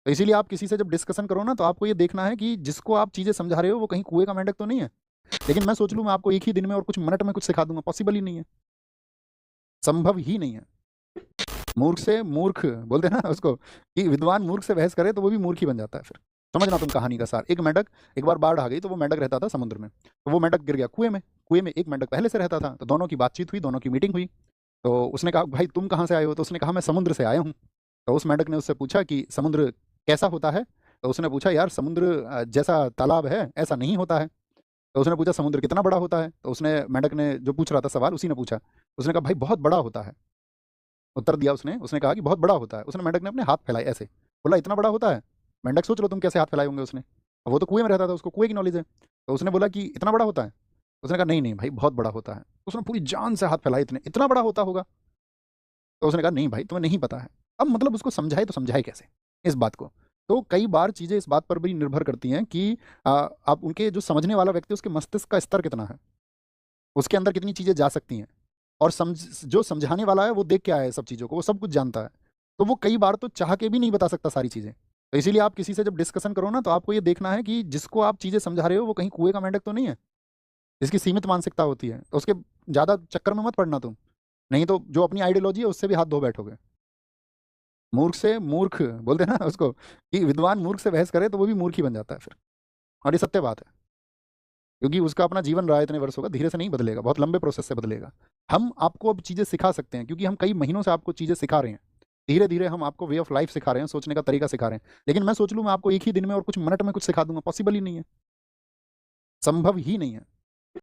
तो इसीलिए आप किसी से जब डिस्कशन करो ना, तो आपको ये देखना है कि जिसको आप चीज़ें समझा रहे हो वो कहीं कुएँ का मेंढक तो नहीं है। लेकिन मैं सोच लूँ मैं आपको एक ही दिन में और कुछ मिनट में कुछ सिखा दूँगा, पॉसिबल ही नहीं है, संभव ही नहीं है। मूर्ख से मूर्ख बोलते हैं ना उसको, कि विद्वान मूर्ख से बहस करे तो वो भी मूर्ख ही बन जाता है फिर। समझना तुम कहानी का सार। एक मेंढक, एक बार बाढ़ आ गई, तो वो मेंढक रहता था समुद्र में, तो वो मेंढक गिर गया कुएँ में। कुएँ में एक मेंढक पहले से रहता था, तो दोनों की बातचीत हुई, दोनों की मीटिंग हुई। तो उसने कहा, भाई तुम कहाँ से आए हो? तो उसने कहा, मैं समुद्र से आया हूँ। तो उस मेंढक ने उससे पूछा कि समुद्र कैसा होता है? तो उसने पूछा, यार समुद्र जैसा तालाब है ऐसा नहीं होता है। तो उसने पूछा, समुद्र कितना बड़ा होता है? तो उसने, मेंढक ने जो पूछ रहा था सवाल, उसी ने पूछा। उसने कहा, भाई बहुत बड़ा होता है। उत्तर दिया उसने। उसने कहा कि बहुत बड़ा होता है। उसने, मेंढक ने अपने हाथ फैलाए ऐसे, बोला इतना बड़ा होता है? मेंढक सोच लो तुम कैसे हाथ फैलाए होंगे उसने, अब वो तो कुएं में रहता था, उसको कुएं की नॉलेज है। तो उसने बोला कि इतना बड़ा होता है? उसने कहा, नहीं नहीं भाई बहुत बड़ा होता है। उसने पूरी जान से हाथ फैलाए, इतने इतना बड़ा होता होगा? तो उसने कहा, नहीं भाई तुम्हें नहीं पता है। अब मतलब उसको समझाए तो समझाए कैसे इस बात को? तो कई बार चीज़ें इस बात पर भी निर्भर करती हैं कि आप उनके, जो समझने वाला व्यक्ति है, उसके मस्तिष्क का स्तर कितना है, उसके अंदर कितनी चीज़ें जा सकती हैं। और जो समझाने वाला है वो देख के आया है सब चीज़ों को, वो सब कुछ जानता है। तो वो कई बार तो चाह के भी नहीं बता सकता सारी चीज़ें। तो इसीलिए आप किसी से जब डिस्कशन करो ना, तो आपको ये देखना है कि जिसको आप चीज़ें समझा रहे हो वो कहीं कुएं का मेंढक तो नहीं है, जिसकी सीमित मानसिकता होती है। तो उसके ज़्यादा चक्कर में मत पड़ना तुम, नहीं तो जो अपनी आइडियोलॉजी है उससे भी हाथ धो बैठोगे। मूर्ख से मूर्ख बोलते हैं ना उसको, कि विद्वान मूर्ख से बहस करे तो वो भी मूर्ख ही बन जाता है फिर। और ये सत्य बात है, क्योंकि उसका अपना जीवन रहा है इतने वर्षों का, धीरे से नहीं बदलेगा, बहुत लंबे प्रोसेस से बदलेगा। हम आपको अब चीज़ें सिखा सकते हैं, क्योंकि हम कई महीनों से आपको चीज़ें सिखा रहे हैं। धीरे धीरे हम आपको वे ऑफ लाइफ सिखा रहे हैं, सोचने का तरीका सिखा रहे हैं। लेकिन मैं सोच लूँ मैं आपको एक ही दिन में और कुछ मिनट में कुछ सिखा दूंगा, पॉसिबल ही नहीं है, संभव ही नहीं है।